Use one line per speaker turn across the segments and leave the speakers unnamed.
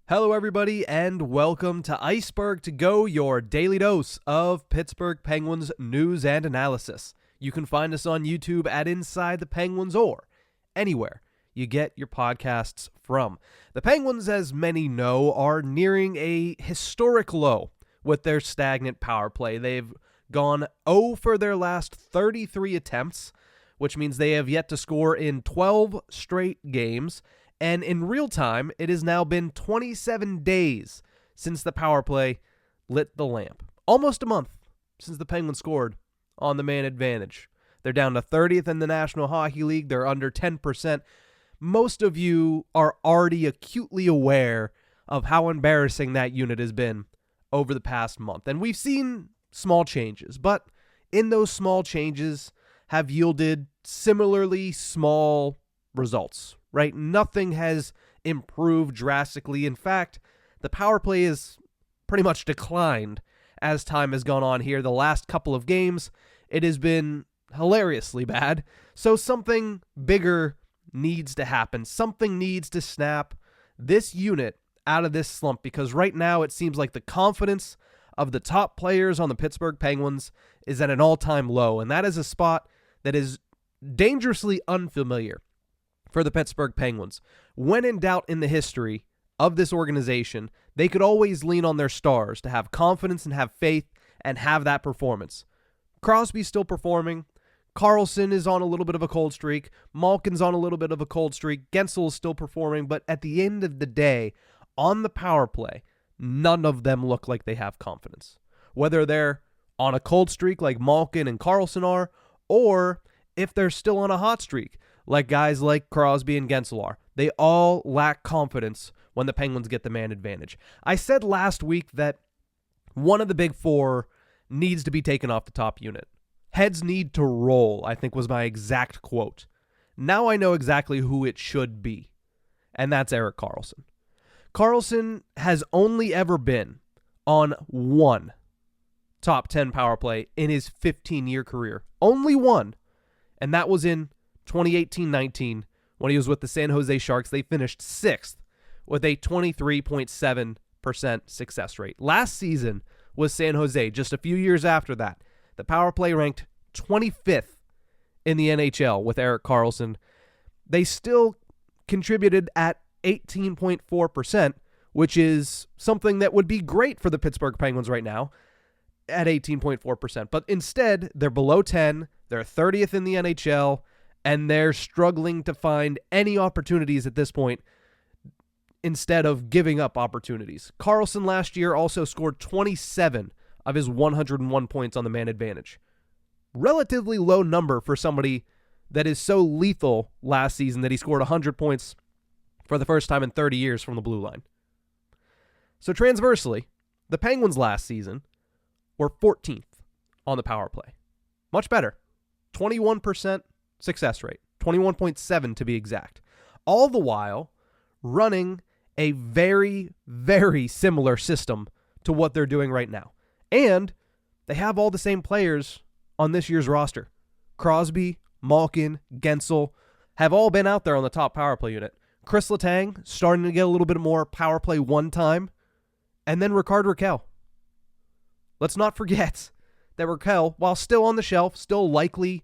Hello, everybody, and welcome to Ice-Burgh To Go, your daily dose of Pittsburgh Penguins news and analysis. You can find us on YouTube at Inside the Penguins or anywhere you get your podcasts from. The Penguins, as many know, are nearing a historic low with their stagnant power play. They've gone 0 for their last 33 attempts, which means they have yet to score in 12 straight games. And in real time, it has now been 27 days since the power play lit the lamp. Almost a month since the Penguins scored on the man advantage. They're down to 30th in the National Hockey League. They're under 10%. Most of you are already acutely aware of how embarrassing that unit has been over the past month. And we've seen small changes, but in those small changes have yielded similarly small results. Right? Nothing has improved drastically. In fact, the power play has pretty much declined as time has gone on here. The last couple of games, it has been hilariously bad. So something bigger needs to happen. Something needs to snap this unit out of this slump, because right now it seems like the confidence of the top players on the Pittsburgh Penguins is at an all-time low, and that is a spot that is dangerously unfamiliar for the Pittsburgh Penguins. When in doubt in the history of this organization, they could always lean on their stars to have confidence and have faith and have that performance. Crosby's still performing. Karlsson is on a little bit of a cold streak. Malkin's on a little bit of a cold streak. Guentzel is still performing. But at the end of the day, on the power play, none of them look like they have confidence. Whether they're on a cold streak like Malkin and Karlsson are, or if they're still on a hot streak like guys like Crosby and Guentzel are. They all lack confidence when the Penguins get the man advantage. I said last week that one of the big four needs to be taken off the top unit. Heads need to roll, I think was my exact quote. Now I know exactly who it should be, and that's Erik Karlsson. Karlsson has only ever been on one top 10 power play in his 15-year career. Only one, and that was in 2018-19, when he was with the San Jose Sharks. They finished 6th with a 23.7% success rate. Last season was San Jose, just a few years after that. The power play ranked 25th in the NHL with Erik Karlsson. They still contributed at 18.4%, which is something that would be great for the Pittsburgh Penguins right now at 18.4%. But instead, they're below 10, they're 30th in the NHL, and they're struggling to find any opportunities at this point instead of giving up opportunities. Karlsson last year also scored 27 of his 101 points on the man advantage. Relatively low number for somebody that is so lethal last season that he scored 100 points for the first time in 30 years from the blue line. So transversely, the Penguins last season were 14th on the power play. Much better. 21% success rate, 21.7 to be exact. All the while running a very, very similar system to what they're doing right now. And they have all the same players on this year's roster. Crosby, Malkin, Guentzel have all been out there on the top power play unit. Chris Letang starting to get a little bit more power play one time. And then Rickard Rakell. Let's not forget that Rakell, while still on the shelf, still likely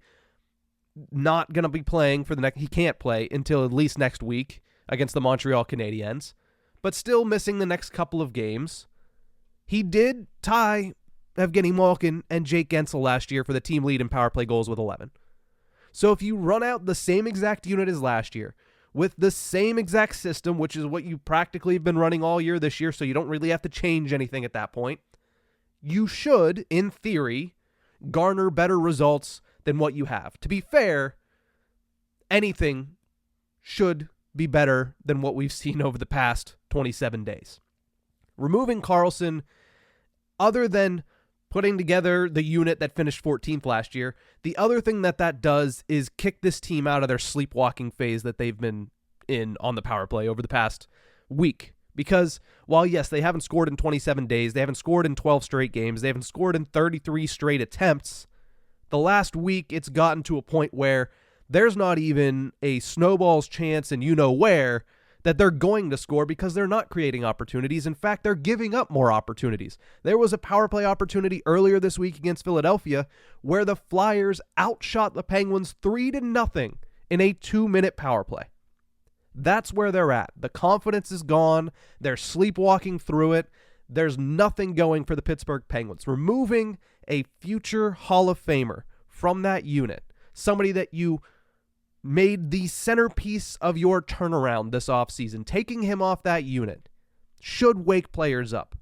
not going to be playing for the next... He can't play until at least next week against the Montreal Canadiens, but still missing the next couple of games. He did tie Evgeny Malkin and Jake Guentzel last year for the team lead in power play goals with 11. So if you run out the same exact unit as last year, with the same exact system, which is what you practically have been running all year this year, so you don't really have to change anything at that point, you should, in theory, garner better results than what you have. To be fair, anything should be better than what we've seen over the past 27 days. Removing Karlsson, other than putting together the unit that finished 14th last year, the other thing that does is kick this team out of their sleepwalking phase that they've been in on the power play over the past week. Because while, yes, they haven't scored in 27 days, they haven't scored in 12 straight games, they haven't scored in 33 straight attempts, the last week it's gotten to a point where there's not even a snowball's chance and you know where that they're going to score because they're not creating opportunities. In fact, they're giving up more opportunities. There was a power play opportunity earlier this week against Philadelphia where the Flyers outshot the Penguins 3-0 in a 2-minute power play. That's where they're at. The confidence is gone. They're sleepwalking through it. There's nothing going for the Pittsburgh Penguins. Removing a future Hall of Famer from that unit, somebody that you made the centerpiece of your turnaround this offseason, taking him off that unit should wake players up.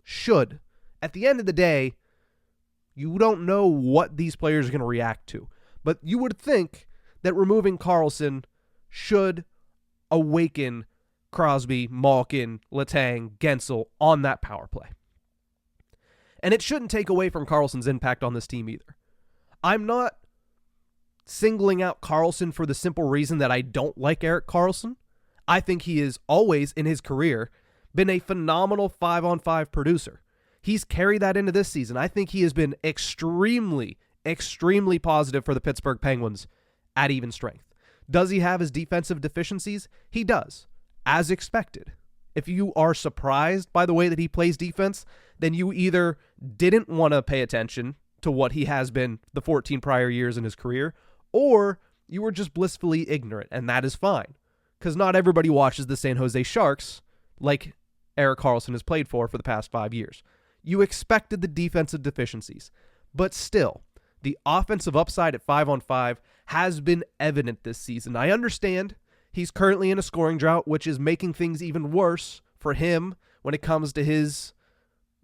Should. At the end of the day, you don't know what these players are going to react to. But you would think that removing Karlsson should awaken Crosby, Malkin, Letang, Gensel on that power play. And it shouldn't take away from Karlsson's impact on this team either. I'm not singling out Karlsson for the simple reason that I don't like Erik Karlsson. I think he has always, in his career, been a phenomenal 5-on-5 producer. He's carried that into this season. I think he has been extremely, extremely positive for the Pittsburgh Penguins at even strength. Does he have his defensive deficiencies? He does, as expected. If you are surprised by the way that he plays defense, then you either didn't want to pay attention to what he has been the 14 prior years in his career, or you were just blissfully ignorant, and that is fine. Because not everybody watches the San Jose Sharks like Erik Karlsson has played for the past 5 years. You expected the defensive deficiencies, but still, the offensive upside at 5-on-5 has been evident this season. I understand he's currently in a scoring drought, which is making things even worse for him when it comes to his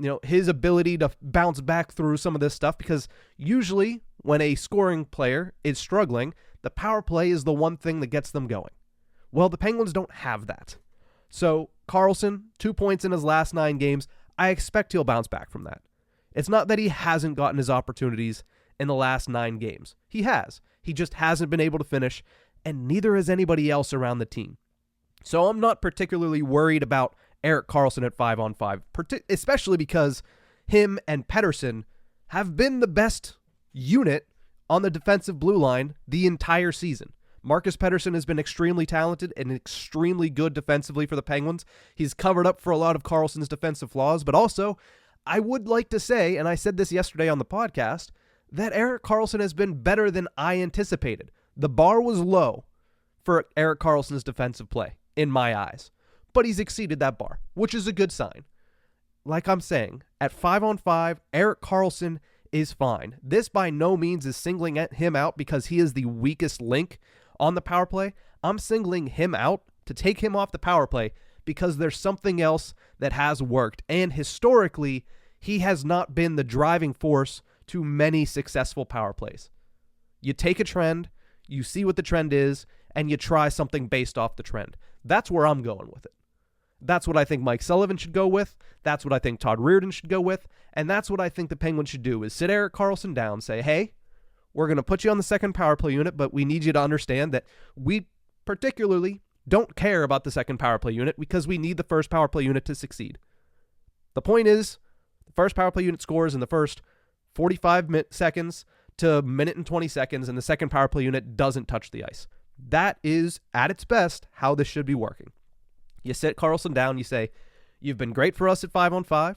ability to bounce back through some of this stuff, because usually when a scoring player is struggling, the power play is the one thing that gets them going. Well, the Penguins don't have that. So Karlsson, 2 points in his last 9 games. I expect he'll bounce back from that. It's not that he hasn't gotten his opportunities in the last 9 games. He has. He just hasn't been able to finish, and neither has anybody else around the team. So I'm not particularly worried about Erik Karlsson at 5-on-5, especially because him and Pettersson have been the best unit on the defensive blue line the entire season. Marcus Pettersson has been extremely talented and extremely good defensively for the Penguins. He's covered up for a lot of Karlsson's defensive flaws, but also, I would like to say, and I said this yesterday on the podcast, that Erik Karlsson has been better than I anticipated. The bar was low for Erik Karlsson's defensive play, in my eyes. But he's exceeded that bar, which is a good sign. Like I'm saying, at 5-on-5, Erik Karlsson is fine. This by no means is singling him out because he is the weakest link on the power play. I'm singling him out to take him off the power play because there's something else that has worked. And historically, he has not been the driving force to many successful power plays. You take a trend, you see what the trend is, and you try something based off the trend. That's where I'm going with it. That's what I think Mike Sullivan should go with. That's what I think Todd Reirden should go with. And that's what I think the Penguins should do, is sit Erik Karlsson down, say, hey, we're going to put you on the second power play unit, but we need you to understand that we particularly don't care about the second power play unit because we need the first power play unit to succeed. The point is, the first power play unit scores in the first 45 seconds to minute and 20 seconds, and the second power play unit doesn't touch the ice. That is, at its best, how this should be working. You sit Karlsson down, you say, you've been great for us at 5-on-5.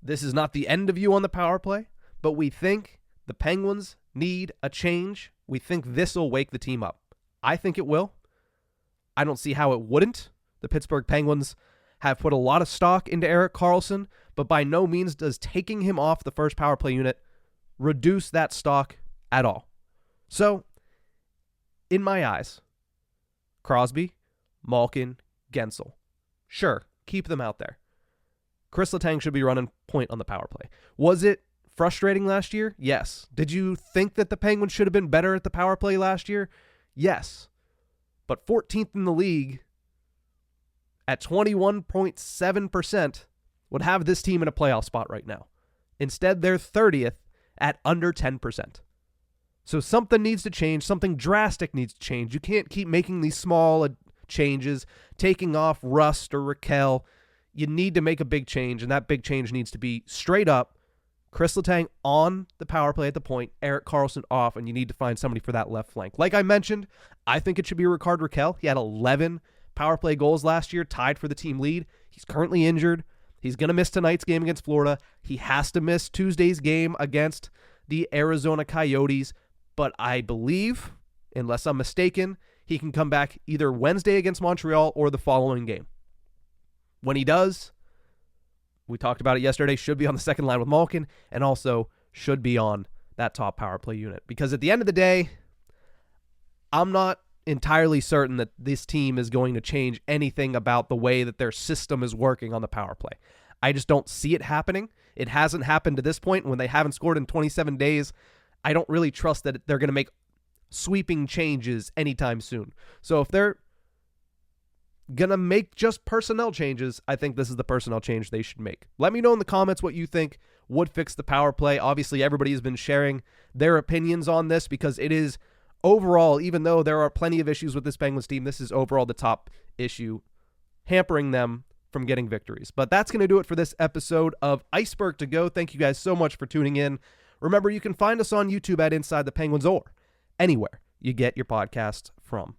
This is not the end of you on the power play, but we think the Penguins need a change. We think this will wake the team up. I think it will. I don't see how it wouldn't. The Pittsburgh Penguins have put a lot of stock into Erik Karlsson, but by no means does taking him off the first power play unit reduce that stock at all. So, in my eyes, Crosby, Malkin, Gensel. Sure, keep them out there. Chris Letang should be running point on the power play. Was it frustrating last year? Yes. Did you think that the Penguins should have been better at the power play last year? Yes. But 14th in the league at 21.7% would have this team in a playoff spot right now. Instead, they're 30th at under 10%. So something needs to change. Something drastic needs to change. You can't keep making these small changes, taking off Rust or Raquel. You need to make a big change, and that big change needs to be straight up Chris Letang on the power play at the point, Erik Karlsson off, and you need to find somebody for that left flank. Like I mentioned, I think it should be Rickard Raquel. He had 11 power play goals last year, tied for the team lead. He's currently injured. He's going to miss tonight's game against Florida. He has to miss Tuesday's game against the Arizona Coyotes. But I believe, unless I'm mistaken, he can come back either Wednesday against Montreal or the following game. When he does, we talked about it yesterday, should be on the second line with Malkin and also should be on that top power play unit. Because at the end of the day, I'm not entirely certain that this team is going to change anything about the way that their system is working on the power play. I just don't see it happening. It hasn't happened to this point. When they haven't scored in 27 days, I don't really trust that they're going to make sweeping changes anytime soon. So if they're going to make just personnel changes, I think this is the personnel change they should make. Let me know in the comments what you think would fix the power play. Obviously, everybody has been sharing their opinions on this because it is overall, even though there are plenty of issues with this Penguins team, this is overall the top issue hampering them from getting victories. But that's going to do it for this episode of Ice-Burgh To Go. Thank you guys so much for tuning in. Remember, you can find us on YouTube at Inside the Penguins or anywhere you get your podcasts from.